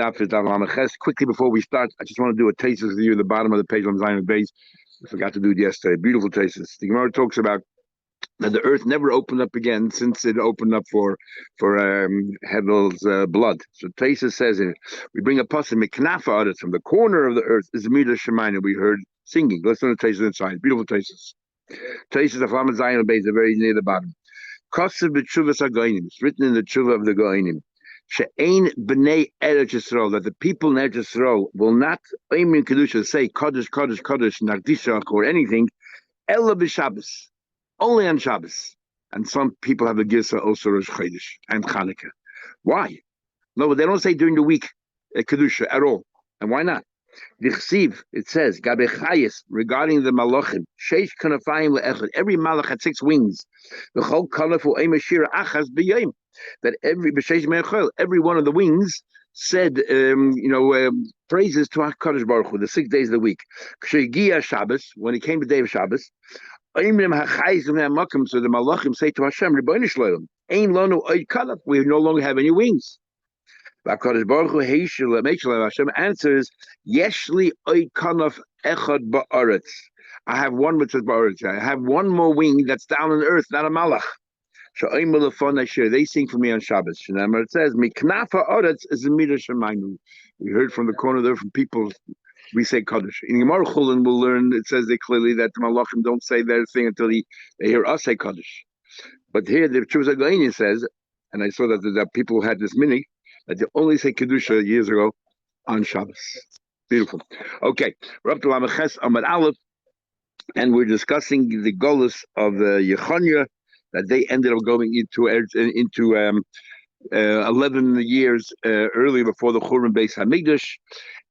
Quickly before we start, I just want to do a taste with you at the bottom of the page on Zion base. I forgot to do it yesterday. Beautiful tastes. The Gemara talks about that the earth never opened up again since it opened up for Hevel's blood. So Taisa says we bring a pasuk miknafa out from the corner of the earth is the midah shemayna. We heard singing. Let's learn the Taisa inside. Beautiful tastes. Tastes of Lamed Zion base are very near the bottom. Kosev b'tshuvas hagoyim. It's written in the tshuva of the goyim. She'ein b'nei Eretz Yisrael, that the people in Eretz Yisrael will not in kedusha say kodesh kodesh kodesh nardishach or anything ella b'Shabbos, only on Shabbos. And some people have a gisa also Rosh Chodesh and Chanukah. Why? No, but they don't say during the week kedusha at all. And why not? Dichsiv, it says gabe chayis regarding the malachim sheish kanafayim leechad. Every malach had 6 wings. The whole kanafu eimashira achas b'yom. That every one of the wings said, praises to HaKadosh Baruch Hu, the 6 days of the week. Shabbos, when it came the day of Shabbos, so the Malachim say to Hashem, we no longer have any wings. HaKadosh Baruch Hu Hashem answers, Yeshli oid kanaf echad ba'aretz. I have one which says ba'aretz. I have one more wing that's down on the earth, not a malach. They sing for me on Shabbos. It says, "Miknafa oretz is a midah shemaynu." We heard from the corner there from people. We say Kaddish. In Gemara Chulin, we'll learn. It says they clearly that the Malachim don't say their thing until they hear us say Kaddish. But here the Chuvas Againi says, and I saw that people who had this mini that they only say Kedusha years ago on Shabbos. Beautiful. Okay, we're up to Lamaches Amad Aleph, and we're discussing the Golus of Yechonia. That they ended up going into 11 years earlier before the Churban Beis Hamikdash,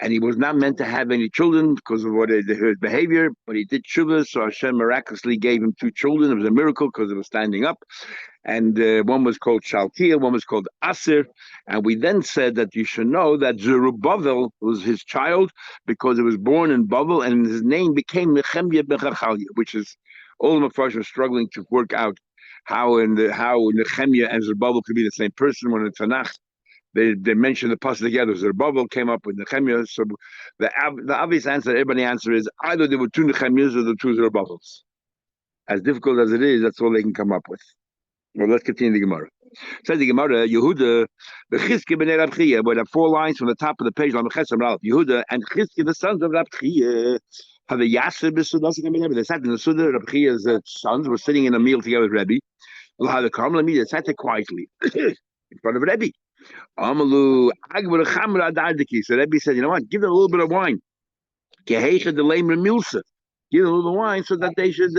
and he was not meant to have any children because of his behavior, but he did tshuva, so Hashem miraculously gave him 2 children. It was a miracle because it was standing up, and one was called Shaltiel, one was called Asir, and we then said that you should know that Zerubbabel was his child because it was born in Babel, and his name became Nehemiah ben Chachalya, which is all the Mepharshim were struggling to work out how Nehemiah and Zerubbabel could be the same person. When in Tanakh they mentioned the pasuk together, Zerubbabel came up with Nehemiah. So the obvious answer, everybody answer is either there were 2 Nehemiahs or the 2 Zerubbabels. As difficult as it is, that's all they can come up with. Well, let's continue the Gemara. Says the Gemara, Yehuda, the Chizki b'nei Rab Chiya, where the 4 lines from the top of the page on the Chesam Ralph. Yehuda and Chizki, the sons of Rab Chiya, have a Yasser b'Sudas. They sat in the Suda. Rab Chiya's sons were sitting in a meal together with Rebbe. They sat there quietly in front of Rebbe. Amalu Agbar Chamra Adardiki. So Rebbe said, you know what? Give them a little bit of wine. Give them a little wine so that they should.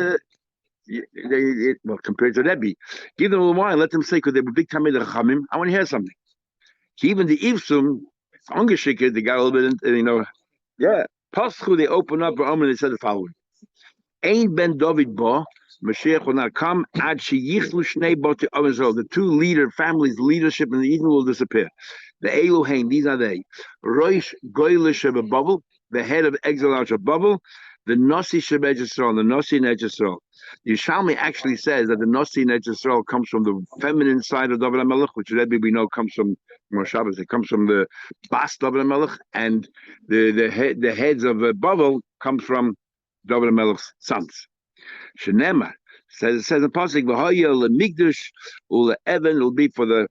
Well, compared to Rebbe, give them a little wine. Let them say, because they were big time in the Chamim. I want to hear something. Even the Ivsum, Ungeschicked, they got a little bit, yeah. Paschu, they open up, and they said the following: Ein ben David ba. Mashiach will not come. Ad sheyichlu shnei boti Israel. The 2 families' leadership in the Eden will disappear. The Elohim, these are they. Roish goylish of a bubble, the head of exile out of bubble. The Nasi Shebed Yisrael, the Nasi in Eretz Yisrael. Yishalmi actually says that the Nasi in Eretz Yisrael comes from the feminine side of David HaMelech, which Rebbe we know comes from Shabbos. It comes from the Bas David HaMelech, and the heads of Bavel comes from David HaMelech's sons. Shenema it says in Pasuk, "V'haya leMikdash ule Even." It will be for the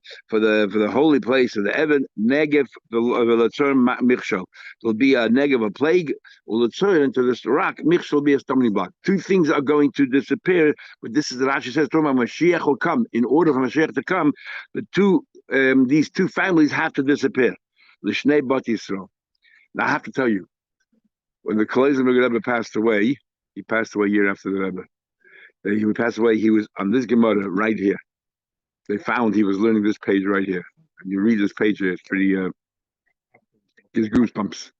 holy place of the Even. Negev v'letzor michshol. It will be a negev, a plague. Uletzor into this rock. Michshol will be a stumbling block. 2 things are going to disappear. But this is the Rashi says, Mashiach will come. In order for Mashiach to come, these 2 families have to disappear. L'shnei bat Yisrael. Now I have to tell you, when the Kalezenberger Rebbe passed away, he passed away a year after the Rebbe. He passed away. He was on this Gemara right here. They found he was learning this page right here. And you read this page here, it's pretty. Gives goosebumps.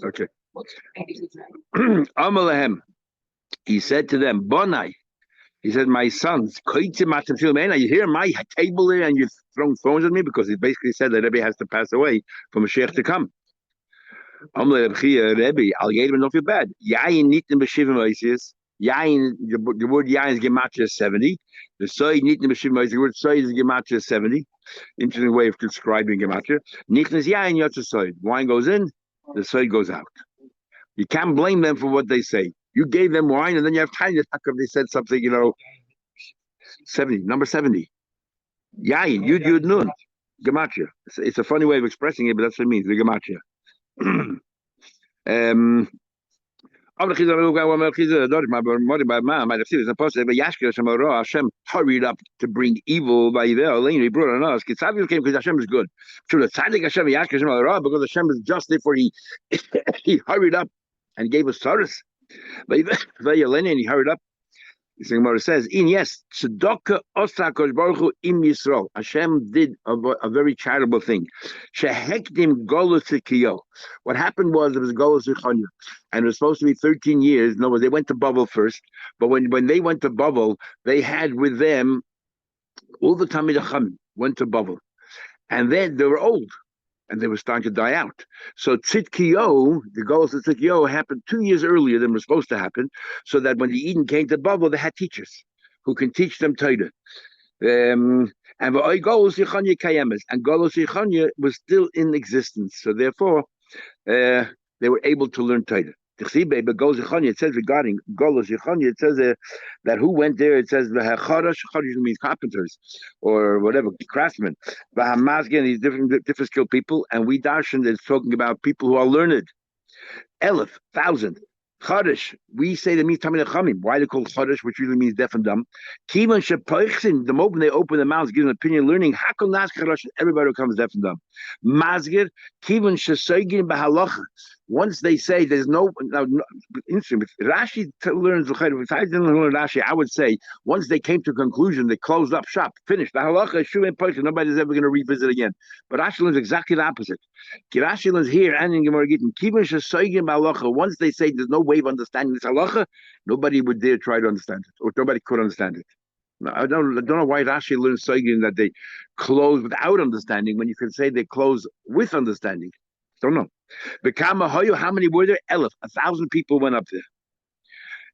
Okay. Amalehem. He said to them, Bonai. He said, my sons, you hear my table there and you're throwing stones at me? Because he basically said that Rebbe has to pass away for Mashiach to come. Rebbe, I'll get him, don't feel bad. Yain, the word yain is gematria 70. The soy nit the word soy is gematria 70. Interesting way of describing gematria. Nichnas yain yotza soy. Wine goes in, the soy goes out. You can't blame them for what they say. You gave them wine, and then you have time to talk if they said something, 70, number 70. Yain, yud nun. Gematria. It's a funny way of expressing it, but that's what it means, the gematria. Hashem hurried up to bring evil by Evil. He brought on us. Came because Hashem is good. Because Hashem is just, therefore he hurried up and gave us Taurus. And he hurried up. The Gemara says, "In yes, tzedakah osa Kosh Baruch Hu im Yisrael." Hashem did a very charitable thing. Shehekdim golus zikiyo. What happened was there was golus zichanya, and it was supposed to be 13 years. No, they went to Babel first, but when they went to Babel, they had with them all the Talmidei Chachamim went to Babel, and then they were old. And they were starting to die out. So Tzidkiyo, the goals of Tzidkiyo happened 2 years earlier than was supposed to happen, so that when the Eden came to Babel, they had teachers who can teach them Torah. And Golos Yichanya Kayemes, and Golos Yichanya was still in existence. So therefore, they were able to learn Torah. It says regarding Golos Yichanya, it says that who went there, it says Chadash means carpenters or whatever, craftsmen. V'hamazgen, these different skilled people, and we darshan is talking about people who are learned. 1,000. Chadash, we say that means Talmidei Chachamim. Why they call Chadash, which really means deaf and dumb. Kivan shepoichsin, the moment they open their mouths, give an opinion, learning, hakol nas chadash, everybody becomes deaf and dumb. Mazgir, kivan shesoigin b'halacha. Once they say there's no, interesting. Rashi learns, if I didn't learn Rashi, I would say once they came to a conclusion, they closed up shop, finished. The halacha, shu and poichsin, nobody's ever going to revisit again. But Rashi learns exactly the opposite. Rashi learns here and in Gemara Gittin, kivan shesoigin b'halacha. Once they say there's no way of understanding this halacha, nobody would dare try to understand it, or nobody could understand it. Now, I don't know why Rashi learns Soigin that they close without understanding when you can say they close with understanding. Don't know. How many were there? 1,000 people went up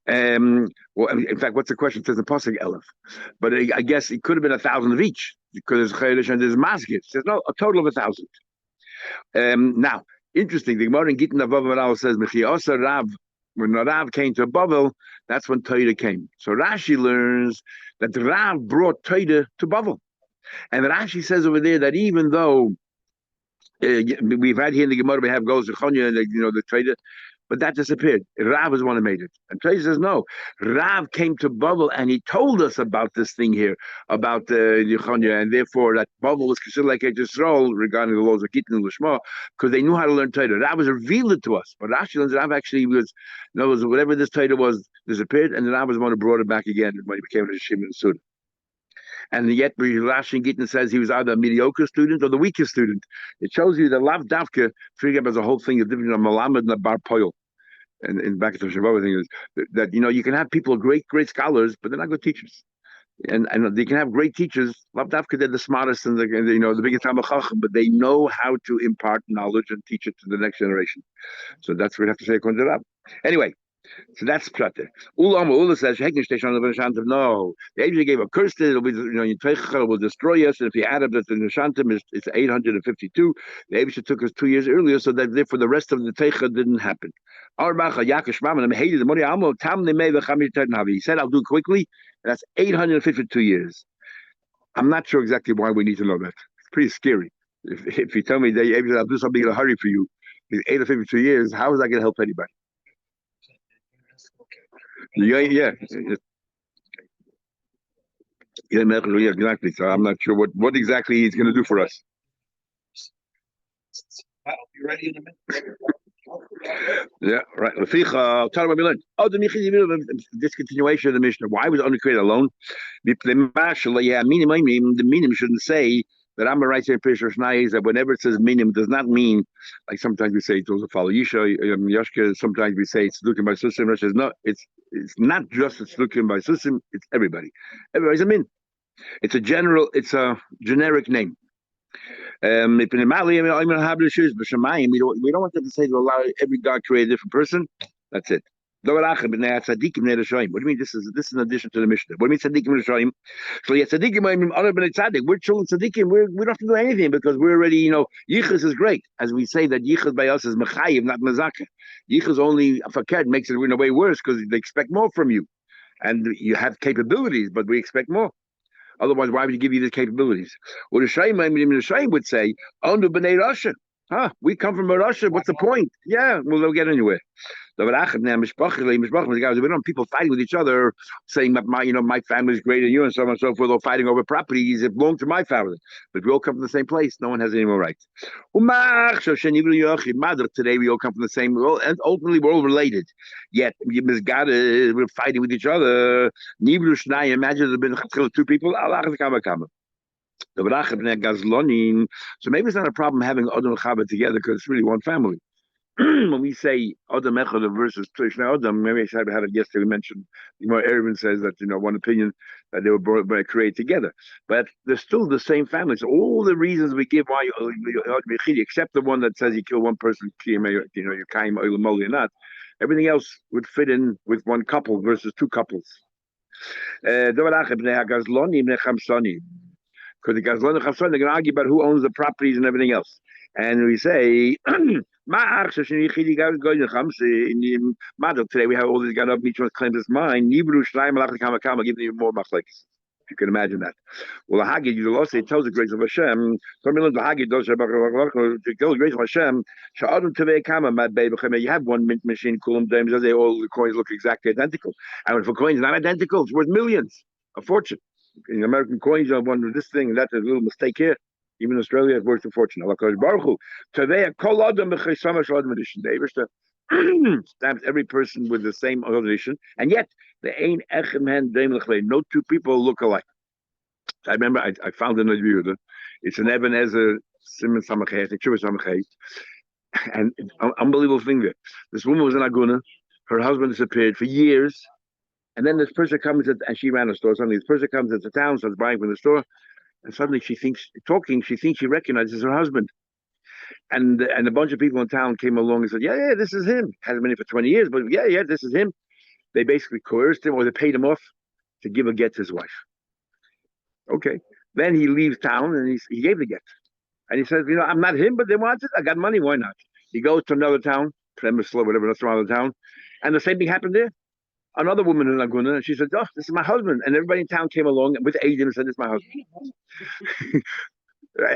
there. Well, in fact, what's the question? It says the pasuk 1,000, but I guess it could have been 1,000 of each because there's Chedesh and there's Masgid. It says no, a total of 1,000. Now, interesting. The Gemara in Gittin Avav says Mechiasa Rav. When Rav came to Babel, that's when Torah came. So Rashi learns that Rav brought Torah to Babel. And Rashi says over there that even though we've had here in the Gemara, we have Golos Zichanya and the Torah, but that disappeared. Rav was the one who made it. And Torah says no. Rav came to Babel and he told us about this thing here, about Yichanya, and therefore that Babel was considered like a Yisrael regarding the laws of Gittin and Lishma, because they knew how to learn Torah. Rav was revealed it to us. But Rashi learns Rav actually was, whatever this Torah was, disappeared, and then Rav was the one who brought it back again when he became a Shimon and Suda. And yet, Rashi and Gittin says he was either a mediocre student or the weakest student. It shows you that Lav Davka, figuring up as a whole thing, is different from Malamed and a Bar Poyel. And back to the Shabbat thing is that you can have people great scholars, but they're not good teachers. And they can have great teachers. Lav Davka, they're the smartest and the biggest Talmid Chacham, but they know how to impart knowledge and teach it to the next generation. So that's what we have to say according to Rav. Anyway. So that's Prater. Ula says, no, the angel gave a curse to it, it'll be, it will destroy us, and if you add up that the Neshantim it's 852, the angel took us 2 years earlier, so that therefore the rest of the Teicha didn't happen. He said, I'll do it quickly, and that's 852 years. I'm not sure exactly why we need to know that. It's pretty scary. If you tell me that I'll do something in a hurry for you, in 852 years, how is that going to help anybody? Yeah, exactly. So I'm not sure what exactly he's going to do for us. I'll be ready in a minute. Yeah, right. I'll tell you what we learned. Oh, the discontinuation of the Mishnah. Why was it only created alone? The minim shouldn't say that I'm a right here in that whenever it says minim, does not mean like sometimes we say it was a follow Yisha, Yashka, sometimes we say it's looking by Susim. Rashi says no, it's not just it's looking by Susim, it's everybody. Everybody's a min. It's a generic name. We don't want them to say to allow every God create a different person. That's it. What do you mean this is in addition to the Mishnah? What do you mean tzaddikim Rishonim? So yeah, tzaddikim mean other than tzaddik. We're children tzaddikim. We don't have to do anything because we're already, yichus is great. As we say that yichus by us is mechayiv, not mazaka. Yichus only faked makes it in a way worse because they expect more from you, and you have capabilities, but we expect more. Otherwise, why would you give you these capabilities? Well, the Shaim would say, "Ondu b'nei Russia." We come from a Russia. What's the point? Yeah, well, they'll get anywhere. We don't people fighting with each other, saying that my family's greater than you and so on and so forth, or fighting over properties that belong to my family. But we all come from the same place. No one has any more rights. Today we all come from the same, and ultimately we're all related. Yet we're fighting with each other. Imagine there's been two people. So maybe it's not a problem having Adam and Chava together because it's really one family. When we say Adam Echad versus Trishna Adam, maybe I should have had it yesterday. We mentioned, Erwin says that, one opinion that they were created together. But they're still the same family. So all the reasons we give why except the one that says you kill one person, you kaim or not, everything else would fit in with one couple versus two couples. Because the Gazlan and Chafsan, they're going to argue about who owns the properties and everything else. And we say, today we have all these guys up, each one claims it's mine. Giving you more machlekes. You can imagine that. Well, the Hagid, you also tells the grace of Hashem. The Hagid does the grace of Hashem. You have one mint machine, all the coins look exactly identical. And if a coin is not identical, it's worth millions, a fortune. In American coins, you wonder this thing, that's a little mistake here. Even in Australia, it worth a fortune. Stamps every person with the same organization, and yet no two people look alike. I remember I found in a view it's an Ebenezer Simon Samachet, a Chuvah Samachet, and unbelievable thing there. This woman was in Aguna, her husband disappeared for years. And then this person comes and she ran a store. Suddenly this person comes into town, starts buying from the store, and suddenly she thinks she recognizes her husband. And a bunch of people in town came along and said, yeah, this is him. Hasn't been here for 20 years, but yeah, this is him. They basically coerced him or they paid him off to give a get to his wife. Okay. Then he leaves town and he gave the get. And he says, I'm not him, but they want it. I got money, why not? He goes to another town, Premisla, whatever, that's around the town. And the same thing happened there. Another woman in Laguna, and she said, "Oh, this is my husband." And everybody in town came along with Adim and said, "This is my husband."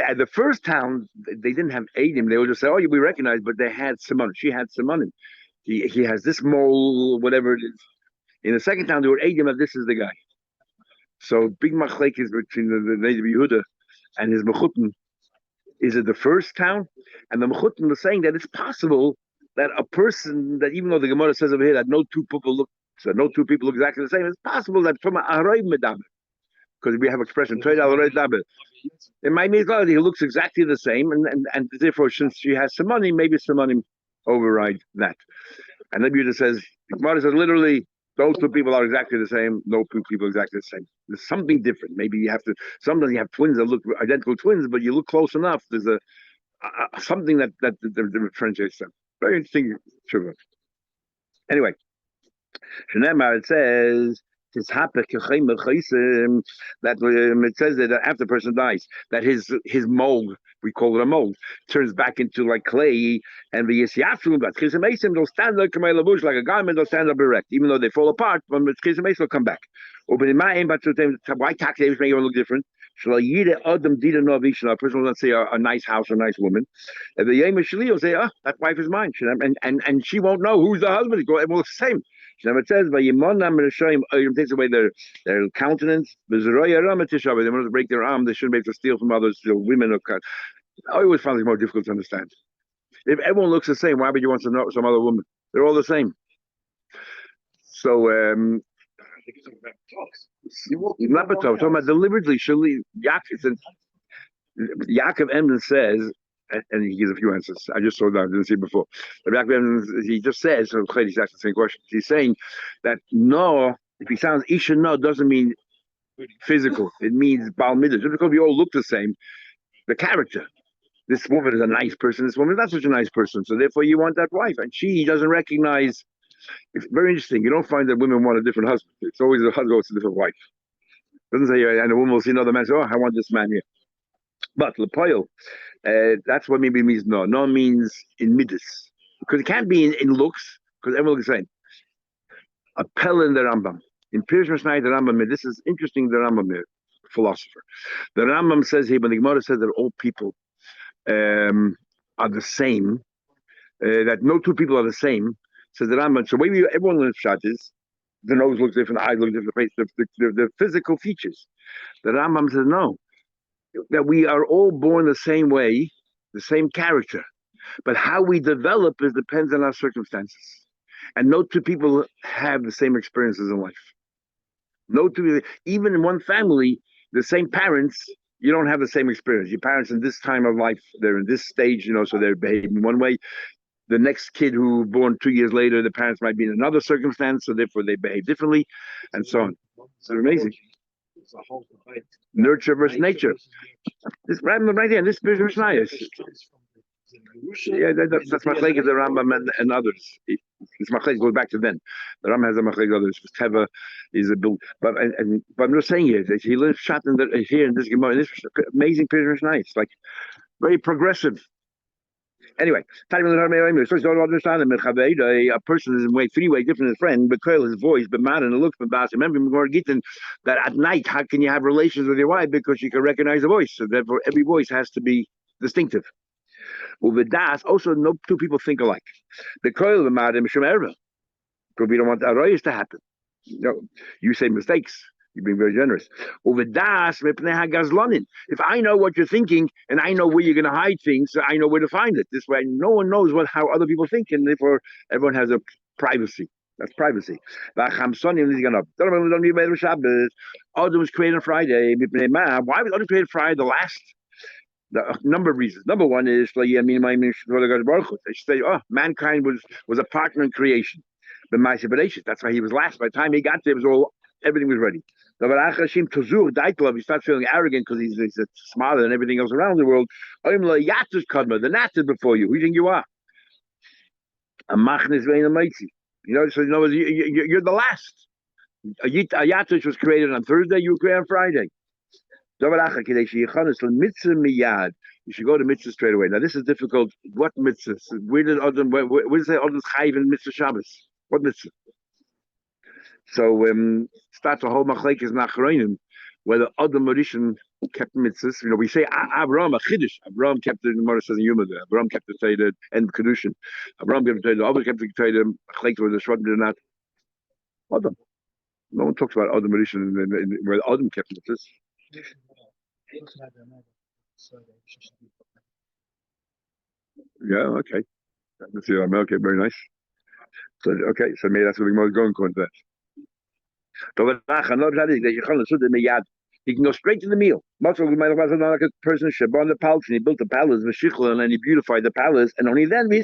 At the first town, they didn't have Adim. They would just say, "Oh, we recognize," but they had Simon. She had Simon. He has this mole, whatever it is. In the second town, they were Adim that this is the guy. So big machlek is between the native Yehuda and his mechutin. Is it the first town? And the mechutin was saying that it's possible that a person that even though the Gemara says over here that no two people look exactly the same, it's possible that from a aroy medaber, because we have expression trade aroy medaber. It might mean he looks exactly the same, and therefore since she has some money, maybe some money override that. And then Yehuda says, Gemara says literally those two people are exactly the same, no two people exactly the same. There's something different. Maybe you have to. Sometimes you have twins that look identical twins, but you look close enough. There's something that differentiates them. Very interesting. Anyway, it says that it says that after the person dies, that his mold, we call it a mold, turns back into like clay, and the they'll stand like a garment, they'll stand up erect, even though they fall apart. When the will come back. Why taxation make everyone look different? A person will not say a nice house or a nice woman. And the Yom Shali will say, that wife is mine. And she won't know who's the husband. Well, it's the same. It says, it takes away their countenance. They want to break their arm. They shouldn't be able to steal from others, women. I always found it more difficult to understand. If everyone looks the same, why would you want to know some other woman? They're all the same. So, not but talking about deliberately. Yaakov Emden says, and he gives a few answers. I just saw that, I didn't see it before. But Yaakov Emden, he just says, so he's asking the same question. He's saying that no, if he sounds Isha no, doesn't mean physical. It means Baal Midah. Just because we all look the same, the character. This woman is a nice person. This woman is not such a nice person. So therefore, you want that wife, and she doesn't recognize It's very interesting. You don't find that women want a different husband. It's always the husband goes to a different wife. It doesn't say, and a woman will see another man say, oh, I want this man here. But lepoil, that's what maybe means no. No means in midas. Because it can't be in looks, because everyone looks the same. A pel in the Rambam. In Pirush Mishnah, the Rambam, this is interesting, the Rambam, philosopher. The Rambam says here, when the Gemara says that all people are the same, that no two people are the same, says the Rambam. So maybe everyone learns Pshat is, the nose looks different, the eyes look different, the face, the physical features. The Rambam says no, that we are all born the same way, the same character, but how we develop is depends on our circumstances. And no two people have the same experiences in life. No two, even in one family, the same parents, you don't have the same experience. Your parents in this time of life, they're in this stage, so they're behaving one way. The next kid who born 2 years later, the parents might be in another circumstance, so therefore they behave differently, and so on. So amazing. Nurture versus nature. This Rambam right here, in this Pirush Mishnah. Yeah, that's Machlek of the Rambam and others. This Machlek goes back to then. The Rambam has a Machlek others. Teva is a build, but I'm just saying here, he lives shot in here in this Gemara. This amazing Pirush Mishnah. It's like very progressive. Anyway, so you don't understand him. A person is in way three way different than his friend, but his voice, but man and the looks, but bas. Remember, that at night, how can you have relations with your wife because you can recognize the voice? So therefore, every voice has to be distinctive. With das, also no two people think alike. The coil of madam shemerva, because we don't want arroyos to happen. You say mistakes. You're being very generous. If I know what you're thinking and I know where you're going to hide things, I know where to find it. This way, no one knows how other people think, and therefore everyone has a privacy. That's privacy. Adam was created on Friday. Why was Adam created Friday? A number of reasons. Number one is they say, oh, mankind was a partner in creation. That's why he was last. By the time he got there, everything was ready. He starts feeling arrogant because he's smarter than everything else around the world. The Nat before you. Who do you think you are? So in other words, you're the last. Ayatush was created on Thursday, you were created on Friday. You should go to mitzvah straight away. Now this is difficult. What mitzvah? Where does it say Adam Chayv in mitzvah Shabbos? What mitzvah? So starts a whole machlekes nachronim whether Adam Mauritian kept mitzvahs. We say Abraham a chiddush. Abraham kept it in the Gemara says in Yuma. Abraham kept the Torah and kedushin. Abraham kept the Torah. Others kept the Torah. Machlekes whether Shvatim did not. Adam. No one talks about Adam Mauritian where Adam kept mitzvahs. Yeah. Okay. Let's see. Okay. Very nice. So okay. So maybe that's what we're going to that. He can go straight to the meal. Like a person Shabbat the palace, and he built the palace, and then he beautified the palace, and only then he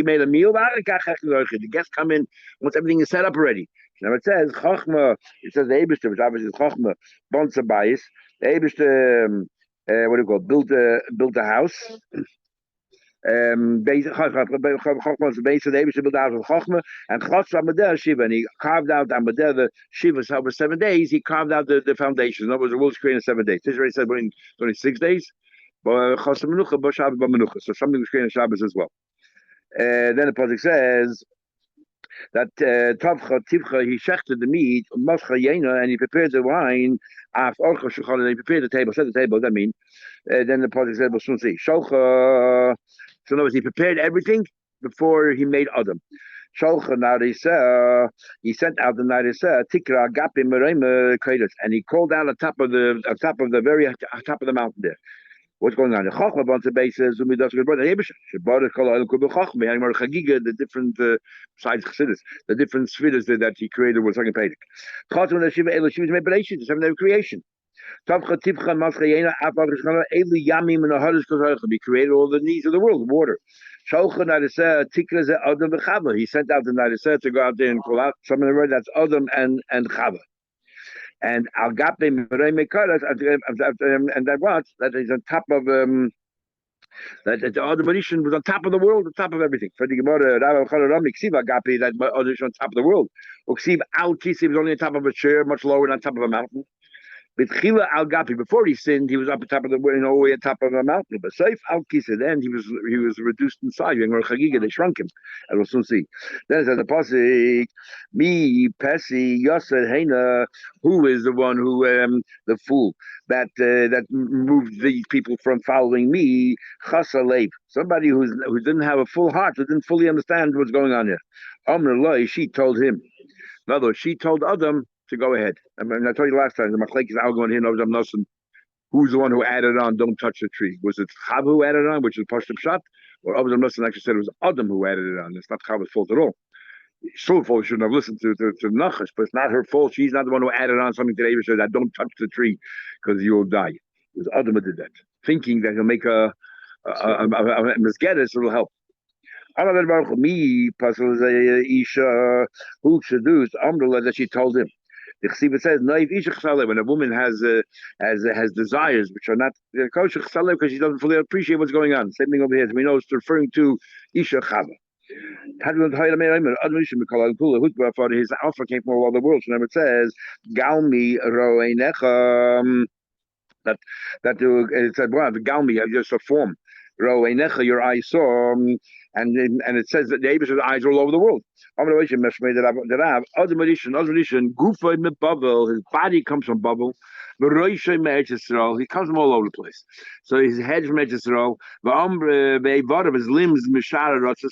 made a meal. The guests come in once everything is set up already. Now it says Chachma. It says the Eibishter, which obviously is Chachma, Bonsa Bayis. The Eibishter, what do you call it? Built a house. And he carved out the Shiva over 7 days. He carved out the foundation. In other words, the world's created in 7 days. This already said only 6 days. So something was created in Shabbos as well. Then the project says that Tivcha, he shechted the meat, and he prepared the wine. He prepared the table, set the table. What does that mean? Then the project said, we'll soon see. So in other words, he prepared everything before he made Adam. He sent out the Narisa, Tikra Agapim Merema Kratos, and he called down on top of the very top of the mountain there. What's going on? The Chachma on the basis of the different sides Chassidus, the different spheres that he created was talking about. The 7 day creation. He created all the needs of the world, water. He sent out the Narisa to go out there and call out some of the words that's Adam and Chava. And Agape and that is on top of That the other Mauritian was on top of the world, on top of everything. For the Gemara, that other on top of the world. Uksiv al Kisi was only on top of a chair, much lower than on top of a mountain. B'tchila al Gapi, before he sinned, he was up on top of the, way on top of a mountain. But Saif al Kisa, then he was reduced in size. In Chagiga, they shrunk him. And we'll soon see. Then it says the pasuk, me Pesi Yosef Heina, who is the one who the fool that moved these people from following me? Chasalev, somebody who didn't have a full heart, who didn't fully understand what's going on here. Amr Loi, she told him. In other words, she told Adam to go ahead. I told you last time, the Machlek is going here, knows I'm nothing. Who's the one who added on, don't touch the tree? Was it Chav who added on, which is Pashtim Shat? Or Adam Nosson actually said it was Adam who added it on. It's not Chav's fault at all. It's her fault. She shouldn't have listened to Nachash, but it's not her fault. She's not the one who added on something to the Abish that don't touch the tree because you will die. It was Adam who did that, thinking that he'll make a misgedder, so it'll help. Me, Isha, who seduced Amrullah that she told him. The Chesiva says, when a woman has desires which are not kosher because she doesn't fully appreciate what's going on. Same thing over here. We know it's referring to Isha Chava. His offer came from all over the world. So it says, Galmi Roenecha. That it said, well, the Galmi, just a form. Roenecha, your eyes saw, and it says that the Abish's eyes are all over the world. His body comes from bubble. He comes from all over the place. So his head from Eretz his limbs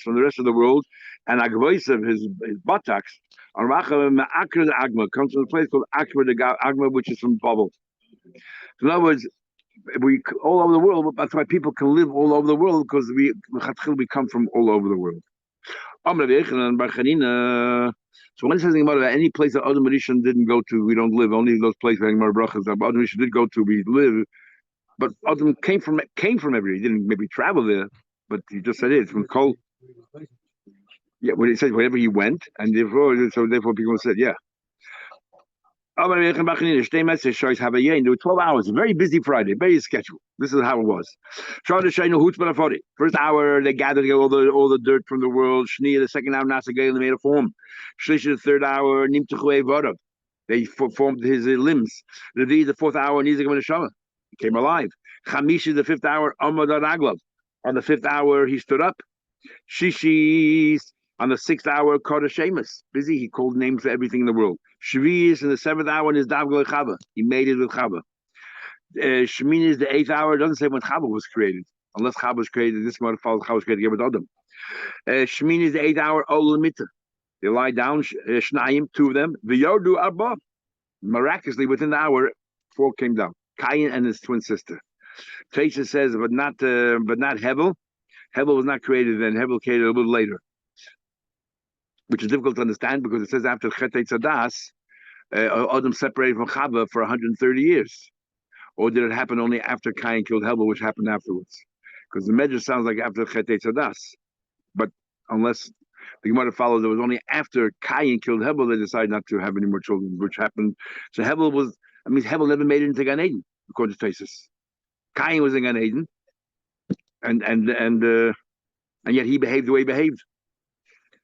from the rest of the world, and of his buttocks comes from a place called Akra the Agma, which is from bubble. So in other words, we all over the world. That's why people can live all over the world, because we come from all over the world. So when it says about any place that Adam Rishon didn't go to, we don't live. Only those places that Adam Rishon did go to, we live. But Adam came from everywhere. He didn't maybe travel there, but he just said it's from Kol. Yeah, when it says wherever he went, and therefore people said, yeah. There were 12 hours, a very busy Friday, very scheduled. This is how it was. First hour, they gathered all the dirt from the world. The second hour, they made a form. The third hour, they formed his limbs. The fourth hour, he came alive. The fifth hour, on the fifth hour, he stood up. On the sixth hour, Kodashemus. Busy, he called names for everything in the world. Shvi in the seventh hour, and his Davgol Chava. He made it with Chava. Shemin is the eighth hour. It doesn't say when Chava was created. Unless Chava was created, this one follows Chava was created with Adam. Shemin is the eighth hour, Olamita. They lie down, Shnayim, two of them. V'yordu Arba. Miraculously, within the hour, four came down. Cain and his twin sister. Taisha says, but not Hevel. Hevel was not created then. Hevel created a little later, which is difficult to understand because it says after Chet Tzadas, Adam separated from Chava for 130 years. Or did it happen only after Cain killed Hevel, which happened afterwards? Because the Medrash sounds like after Chet Tzadas. But unless the Gemara follows, it was only after Cain killed Hevel they decided not to have any more children, which happened. So Hevel never made it into Gan Eden, according to Taisus. Cain was in Gan Eden, and yet he behaved the way he behaved.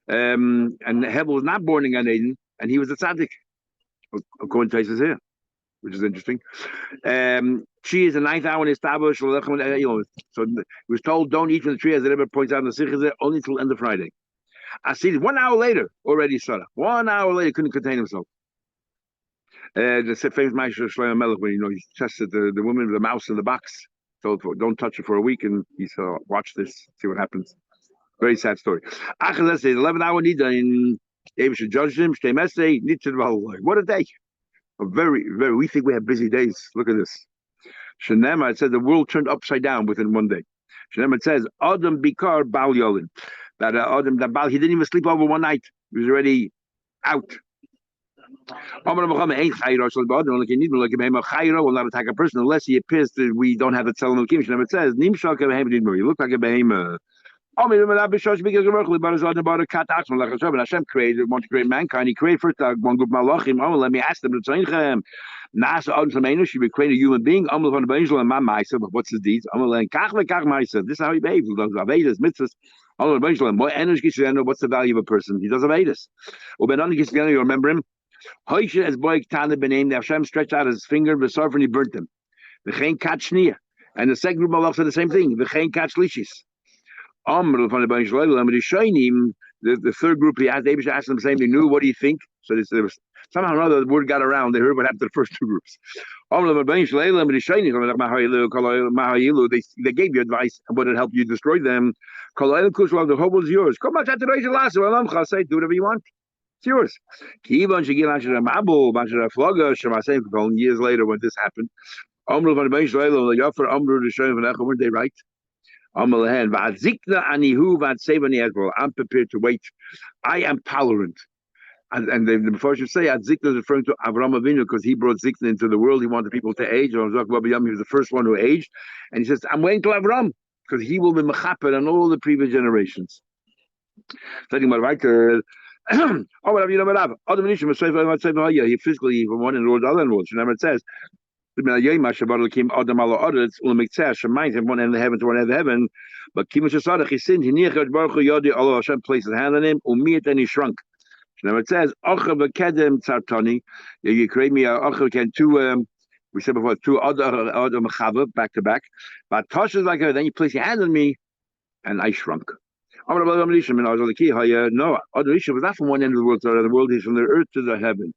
And Hevel was not born in Gan Eden, and he was a tzaddik, according to Taisus here, which is interesting. She is the ninth hour in Istabar. So he was told, don't eat from the tree, as it ever points out in the Sikh, only until the end of Friday. I see 1 hour later, already Sarah. 1 hour later, couldn't contain himself. The famous Maisha Shlomo Melech, when he tested the woman with the mouse in the box, told don't touch it for a week, and he said, watch this, see what happens. Very sad story. After let's say 11 hour nida in David should judge him. What a day! A very, very. We think we have busy days. Look at this. Shenema, it said the world turned upside down within one day. Shenema, it says Adam Bikar Bal Yolin. That Adam Bal, he didn't even sleep over one night. He was already out. Will not attack a person unless he appears that we don't have the tzelem of Kim. It says Nimshal Kebehem. You look like a behemoth. Hashem created, want to create mankind. He created first one group malachim. Let me ask them. She would create a human being. But what's his deeds? This is how he behaves. He does Avedas, mitzvahs. What's the value of a person? He does Avedas. You remember him? As boy the Hashem stretched out his finger, and he burnt them. And the second group malach said the same thing. The third group, he asked them the same. They knew, what do you think? So there was somehow or other the word got around. They heard what happened to the first two groups. They gave you advice, but it helped you destroy them. The hope was yours. Do whatever you want. It's yours. Years later, when this happened, weren't they right? I'm prepared to wait. I am tolerant. And before you say, Zikna is referring to Avram Avinu because he brought Zikna into the world. He wanted people to age. He was the first one who aged. And he says, I'm waiting till Avram because he will be mechaper on all the previous generations. He physically from one in the other in Remember it says, one end of the heaven to one end of the heaven. But he sinned. Hashem placed his hand on him, and he shrunk. Now it says, you create me two, we said before, two other back to back. But Tosh is like, then you place your hand on me, and I shrunk. No, other Risha was not from one end of the world to the other. The world is from the earth to the heaven.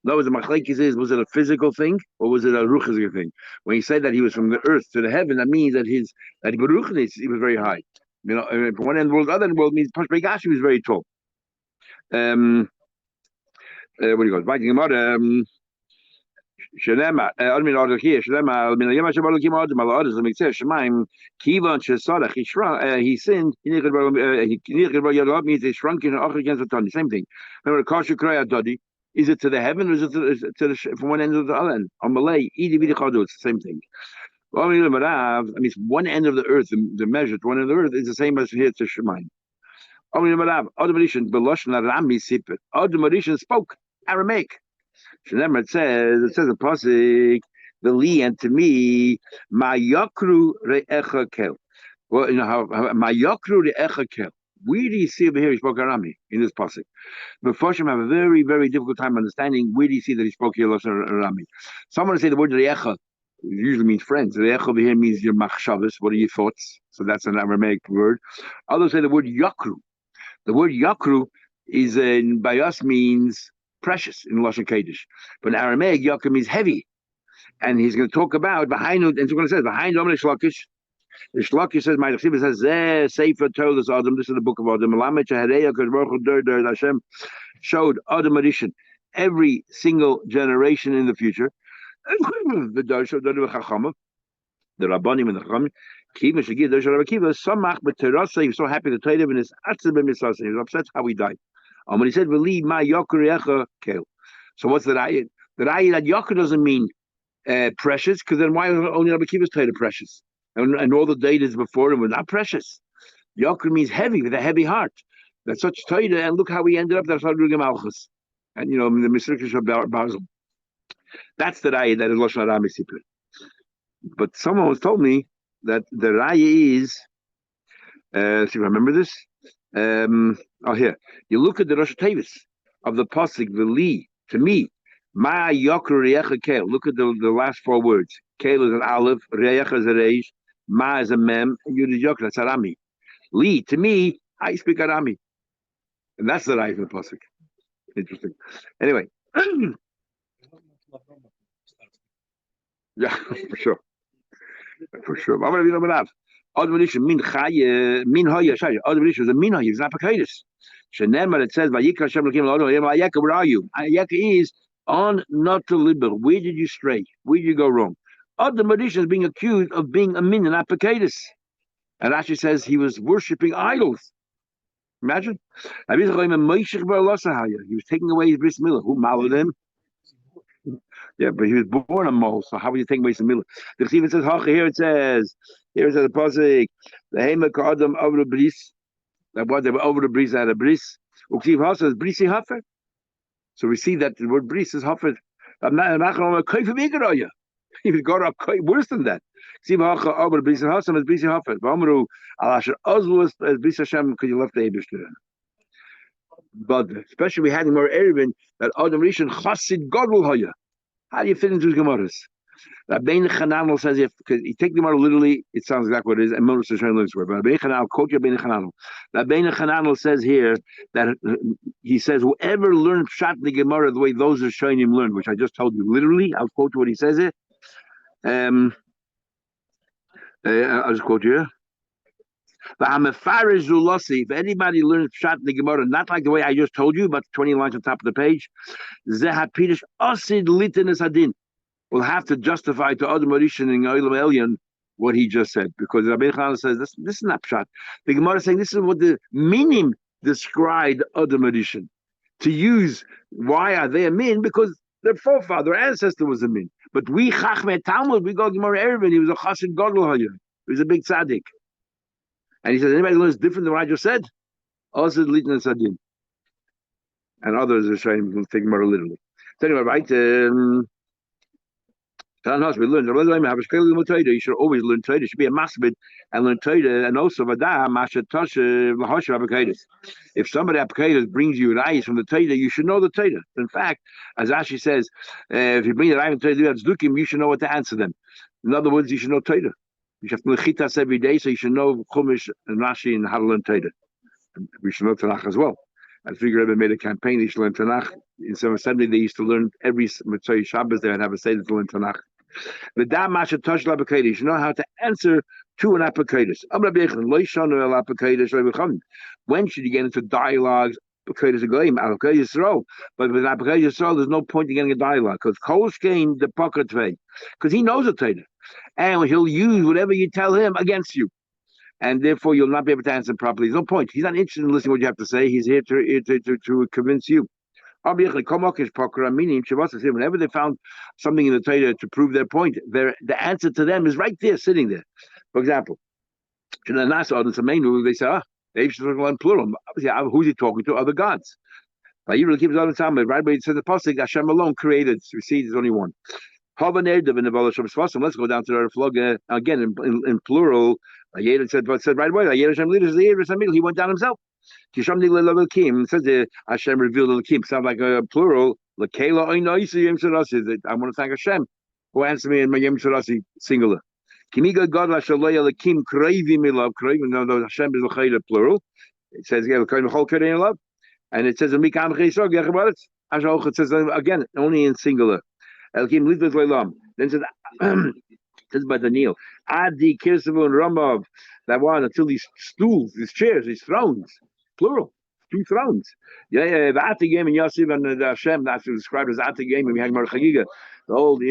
No, was it a physical thing or was it a ruchas thing? When he said that he was from the earth to the heaven, that means that he was very high. From one end of the world, the other end of the world means Pashbegashi was very tall. What do you call it? Writing about Shalema, order here. Shalema, he sinned. He means he shrunk in against the Tani. Same thing. Remember, Kasha Kraya Dodi. Is it to the heaven or is it from one end to the other end? On Malay, it's the same thing. I mean, one end of the earth, the measure to one end of the earth is the same as here to Shemaim. Other Mauritians spoke Aramaic. It says in Pasuk, the li and to me, ma yakru re'echa kel. Well, ma yakru re'echa kel. Where do you see over here he spoke Arami in this pasuk? The Mephoshim have a very, very difficult time understanding where do you see that he spoke here Arami. Some want to say the word re'echa usually means friends. Re'echa over here means your machshavas. What are your thoughts? So that's an Aramaic word. Others say the word yakru. The word yakru is by us means precious in Lashon Kodesh, but in Aramaic yakru means heavy, and he's going to talk about behind. And so it says behind Omri Shlakish. The Shlakish says, "My Chsiva says Sefer Tolas Adam." This is the book of Adam. Hashem showed Adam Adishon every single generation in the future. The Darsha, the Rabbanim and the Chachamim. Kiva Shagir Darsha Rabbakiva Samach B'Terasa. He was so happy to tell him in his Atzah B'Misasa. He was upset how he died. When he said "V'li ma Yoker Kel," so what's the raya? The raya that Yoker doesn't mean precious, because then why only Rabbi Kiva's Torah precious, and all the datas before him were not precious? Yoker means heavy, with a heavy heart. That's such Torah, and look how he ended up. That's Hadrugim Malchus, and the Misrikish of Basel. That's the raya that is Lashon Hara Misipur. But someone was told me that the raya is. See if I remember this. Here you look at the Rosh Tevis of the pasuk V'li to me ma yokru re'echa kel. Look at the last four words. Kel is an aleph, re'echa is a reish, ma is a mem, and yud is yokru. That's Arami. Li to me, I speak Arami, and that's the right of the pasuk. Interesting. Anyway, yeah, for sure. I'm gonna be number enough. Admonition min chaye min haya shay. Admonition is a min haya. It's not pekadus. Shenemar it says vayikra Hashem l'kim l'odom. Ayeka, where are you? Ayeka is on not to liber. Where did you stray? Where did you go wrong? Admonition is being accused of being a min and not pekadus. And Rashi says he was worshiping idols. Imagine. He was taking away his bris milah. Who malad him? Yeah, but he was born a mole, so how would you take away some milah? The Chsiva says, here it says the pasuk, the Hema Ka'adam Avra Bris, That what they were over the bris at a bris. Uksiv hasa is brisi hafer. So we see that the word bris is hafer. I'm not going to even got up worse than that. See, over bris hasa is brisi hafer. Vamru alasher ozlus as bris Hashem because you left the Eibishter. But especially we had more Erevin that Adam Rishon Chassid God will hire. How do you fit into his Gemaras? Rabbeinu Chananel says if because you take the Gemara literally, it sounds exactly what it is, and Moses is trying to learn word. But Rabbeinu Chananel, quote Rabbeinu Chananel. Rabbeinu Chananel says here that he says whoever learned Pshat in the Gemara the way those are showing him learned, which I just told you literally. I'll quote what he says it. I'll just quote you. If anybody learns Pshat in the Gemara, not like the way I just told you, but 20 lines on top of the page, Zehapidish Osid Litinis Hadin will have to justify to Adam Rishon and Olam Elyon what he just said. Because Rabbi Chananel says, this is not Pshat. The Gemara is saying this is what the meaning described Adam Rishon. To use, why are they a min? Because their forefather, their ancestor was a min. But we, Chachmei Talmud, we got Gemara Erevin, he was a Chassid Gadol Hayah. He was a big tzaddik. And he says, anybody learns different than what I just said? Also, Litna Sadin. And others are trying to take Gemara literally. So anyway, right? We learned. You should always learn Torah. You should be a masbid and learn Torah. And also, if somebody brings you rice from the Torah, you should know the Torah. In fact, as Ashi says, if you bring the rice from Torah, you should know what to answer them. In other words, you should know Torah. You have to learn Chitas every day, so you should know Chumash and Rashi and how to learn Torah. We should know Tanakh as well. I figure Rebbe made a campaign. They should learn Tanakh. In some assembly, they used to learn every Mitzvah Shabbos there and have a seder to learn Tanakh. The Dam Masha Tosh Lapakadah. You should know how to answer to an apakadas. When should you get into dialogues? But with an apakadas, there's no point in getting a dialogue because Kolshkein the pocket because he knows a Torah. And he'll use whatever you tell him against you. And therefore, you'll not be able to answer properly. There's no point. He's not interested in listening to what you have to say. He's here to convince you. Meaning, whenever they found something in the Torah to prove their point, the answer to them is right there, sitting there. For example, they say, they should learn plural. Obviously, who's he talking to? Other gods. Right where it says the pasuk, Hashem alone created. We see there's only one. Let's go down to the flog again in plural. Said right away. He went down himself. It says Hashem revealed the Lakim. Sounds like a plural. I want to thank Hashem who answered me in my Yom Shirasi singular. Kimiga God Lakim Kravim love Kravim. No, Hashem is the plural. It says love, and it says it says again only in singular. Then says says by Daniel, Adi Kirsavu and Ramav, that one until these stools, these chairs, these thrones, plural, 2 thrones. The Atigim and Yosef and Hashem, that's described as Atigim and we had Chagiga, the old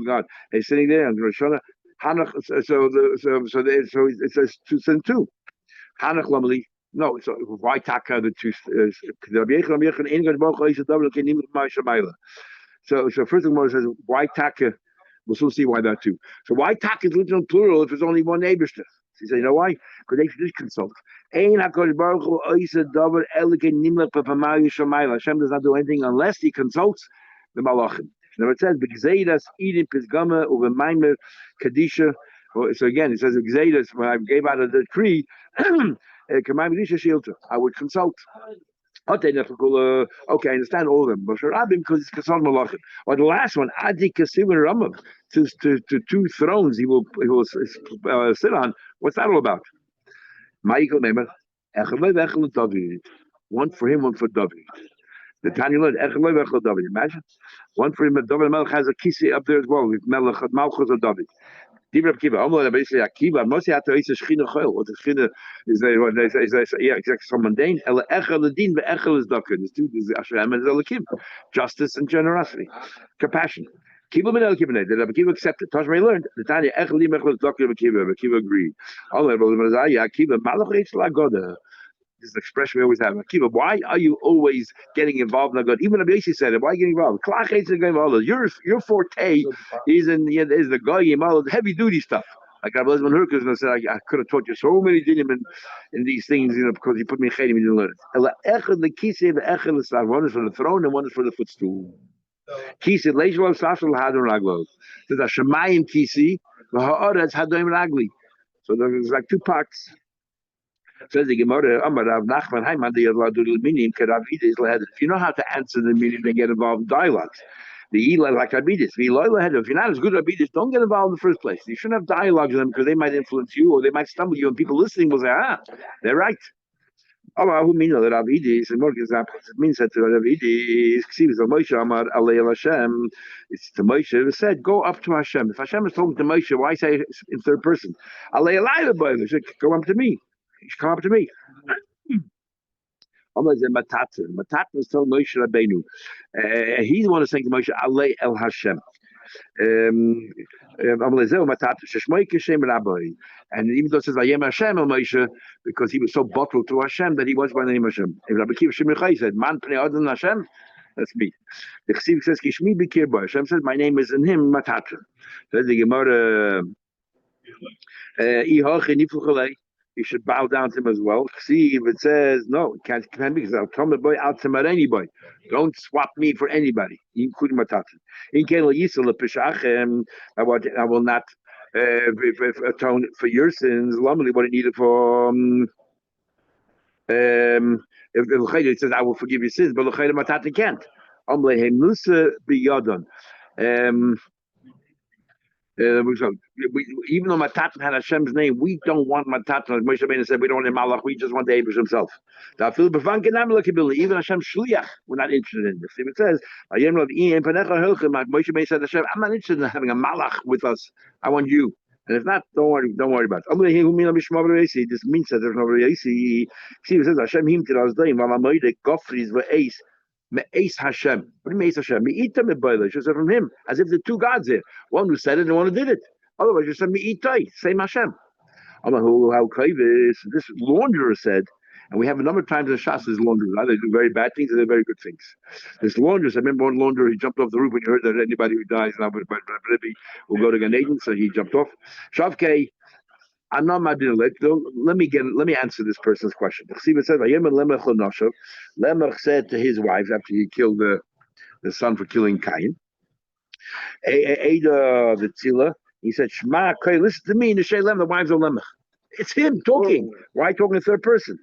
God. They're sitting there and Rosh Hashanah. Hanach, so it says 2 and 2. Hanach Lamali. No, so why taka the 2? So first of all, it says why taka. We'll soon see why that too. So why tak is literal plural if there's only one neighborship? So you say, you know why? Because they should just consult. Hashem does not do anything unless he consults the malachim. Now it says, "B'gzeidas eating pisgama over maimer kadisha." So again, it says, "B'gzeidas." When I gave out a decree, I would consult. Okay, I understand all of them. Because it's Kassan Malachim. Or the last one, Adi Kasim and Ramav, to 2 thrones he will sit on. What's that all about? One for him, one for David. The Tanya learned David. Imagine one for him. David Melech has a kisi up there as well with Malchus of David. Divrei Akiva, basically Akiva. Mostly after Isa Shechina Chol. What the Shechina is, exactly so mundane. Ela Echel Ledin, but Echel is Dakin. There's 2. There's Hashem and Elokim, justice and generosity, compassion. Kiva ben Elokim. Did Akiva accept it? Tashmei learned. The Tanya Echel Dim Echel is Dakin. Akiva agreed. Allah Akiva Malach Eitz Lagoda. This is an expression we always have. Akiva, why are you always getting involved in God? Even Abiyasi said it. Why are you getting involved? Your forte is the goyim, all the heavy duty stuff. Like Rabbi Elazar ben Hurkos and I said, I could have taught you so many dinim in these things, because you put me in chedim, you didn't learn it. Ela echad lekisei ve'echad l'sar. One is for the throne and one is for the footstool. Kisi leishlo sashal hadon raglos. There's a shemayim kisi, v'ha'oretz hadon ragli. So there's like two parts. Says the Gemara, Amar Rav Nachman, Haiman the Yadladu Minim, Karavides Lehedef. If you know how to answer the meaning, then get involved in dialogues. The Eli like Rabides. If you're not as good at Rabides, don't get involved in the first place. You shouldn't have dialogues with them because they might influence you or they might stumble you, and people listening will say, they're right. Oh, who mean that Rabides? And more examples. It means that Rabides, Ksivis of Moshe Amar Alei Hashem. It's to Moshe who said, go up to Hashem. If Hashem is talking to Moshe, why say it in third person? Alei Alei, go up to me. You should come up to me. Matata was telling Moshe Rabbeinu. He's the one who's saying to Moshe, Alei El Hashem. And even though it says Vayem Hashem El Moshe, because he was so bottled to Hashem that he was by the name Hashem. If Rabbi Kiva Shemichai said, Man Pnei Adon Hashem, that's me. The Chesiv says, Kishmi Bikir Bo. Hashem says, my name is in him, Matata. Says the Gemara, you should bow down to him as well. See, if it says no, it can't be because I'll come boy out to anybody. Don't swap me for anybody, including Matata. In Kela Yisrael Peshach, I will not atone for your sins. Normally, what it needed for if it says I will forgive your sins, but Matata can't. Amlehem Nusa biyadon. Even though Matatan had Hashem's name, we don't want Matatan. As Moshe Rabbeinu said, we don't want Malach, we just want the Abish himself. Even Hashem's Shliach, we're not interested in this. If it says, Moshe Rabbeinu said, Hashem, I'm not interested in having a Malach with us. I want you. And if not, don't worry about it. This means that there's no Reisi. See, it says, Hashem him to us doing, Gofris v'eis. Me'es Hashem. What do you mean Hashem? Me'ita me'boile. She said from him, as if the two gods there. One who said it and one who did it. Otherwise, you said me'itai, same Hashem. This launderer said, and we have a number of times in Shas, there's launderers. They do very bad things and they're very good things. This launderer, I remember one launderer, he jumped off the roof when he heard that anybody who dies now will go to Gan Eden, so he jumped off. Shavkei, I'm not Madinah. Let me answer this person's question. It says, Lemech said to his wife after he killed the son for killing Cain, Ada the Tzila, he said, Shema, listen to me, the wives of Lemech. It's him talking. Why talking in third person?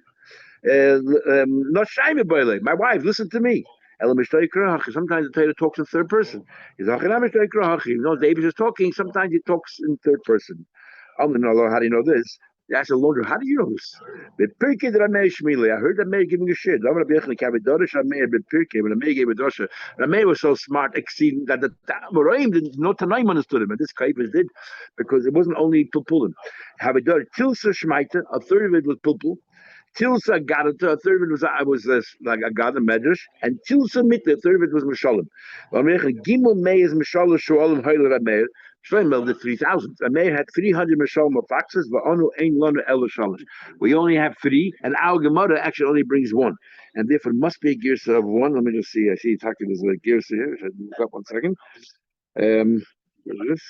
Not Shaime, my wife, listen to me. Sometimes the Torah talks in third person. He's David is talking, sometimes he talks in third person. How do you know this? I said, Lord, how do you know this? I heard that Meir giving a shit. When the Meir gave a drasha, the Meir was so smart, exceeding that the Amoraim didn't know Tanaim understood him, and this Kaifas did, because it wasn't only Pulpulim. Have a daughter, Tilsa Shmaita, a third of it was Pulpul. Tilsa Gadata, a third of it was like a God and Medrash, and Tilsa Mitte, a third of it was Mishalim. Gimel Meir is Mishalim Shoalim Heiler Meir. Shlomo did 3,000. A Meir had 300 Mishalim of foxes, but Onu Ein Lanu Elo Shalosh. We only have 3, and our Gemara actually only brings 1. And therefore it must be a Girsa of 1. Let me just see. I see talking there's a Girsa here. I should move up 1 second. What is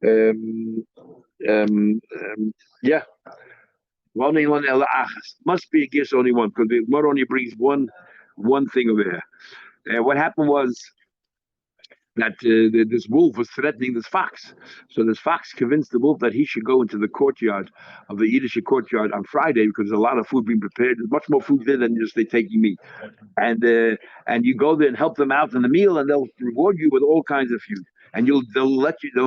this? Yeah. Must be a Girsa only 1, because the Gemara only brings one thing over here. What happened was that this wolf was threatening this fox. So this fox convinced the wolf that he should go into the courtyard of the Yiddish courtyard on Friday because there's a lot of food being prepared. There's much more food there than just they taking meat. And you go there and help them out in the meal, and they'll reward you with all kinds of food. And they'll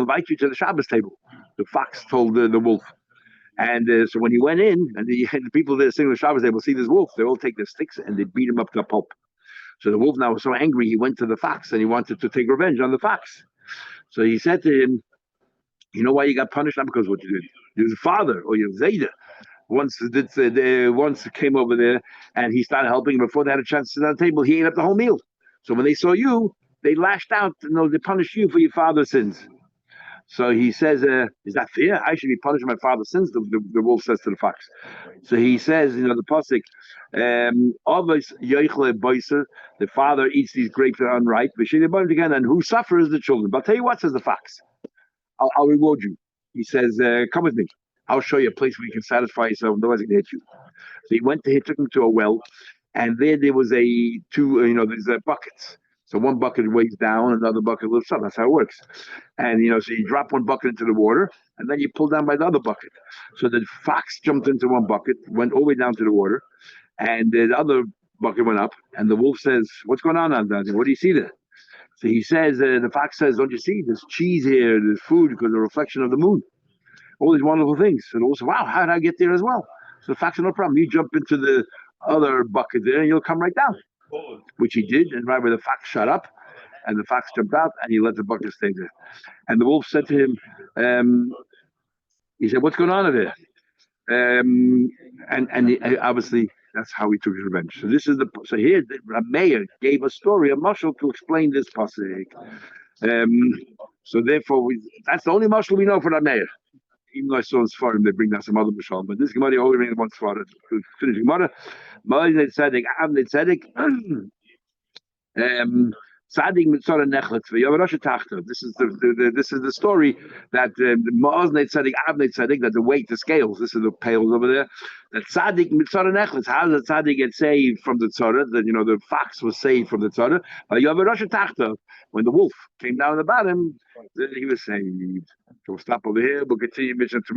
invite you to the Shabbos table. The fox told the wolf. And so when he went in, and the people there sitting on the Shabbos table see this wolf, they all take their sticks and they beat him up to a pulp. So the wolf now was so angry, he went to the fox and he wanted to take revenge on the fox. So he said to him, you know why you got punished? Not because what you did. Your father or your Zayda once came over there and he started helping. Before they had a chance to sit on the table, he ate up the whole meal. So when they saw you, they lashed out. They punished you for your father's sins. So he says, is that fair? I should be punished for my father's sins, the wolf says to the fox. So he says, the pasuk, the father eats these grapes that are unripe, and who suffers the children. But I'll tell you what, says the fox, I'll reward you. He says, "Come with me. I'll show you a place where you can satisfy yourself. Nobody's gonna hit you." So he took him to a well, and there was there's buckets. So one bucket weighs down, another bucket lifts up. That's how it works. And so you drop one bucket into the water, and then you pull down by the other bucket. So the fox jumped into one bucket, went all the way down to the water, and the other bucket went up. And the wolf says, "What's going on down there? What do you see there?" So he says, the fox says, "Don't you see? There's cheese here, there's food because of the reflection of the moon. All these wonderful things." And also, wow, how did I get there as well? So the fox said, "No problem. You jump into the other bucket there, and you'll come right down." Which he did, and right where the fox shut up, and the fox jumped out, and he let the bucket stay there. And the wolf said to him, he said, "What's going on over there?" Obviously that's how he took his revenge. So here Meir gave a story, a mashal to explain this pasuk. So therefore, that's the only mashal we know for that Meir. Even though I saw in Sfarim, they bring down some other mashal, but this Gemara only brings one Sfarim. Finish Gemara. Ma'alei tzedek, avnei tzedek. Tzadik mitzvah nechlet v'yavarasha tachta. This is the story that Ma'aznei tzedek, avnei tzedek, that the weight, the scales. This is the pails over there. That tzadik mitzvah nechlet. How does the tzadik get saved from the tzara? That the fox was saved from the tzara. V'yavarasha tachta. When the wolf came down the bottom, he was saved. So we'll stop over here. We'll continue mission tomorrow.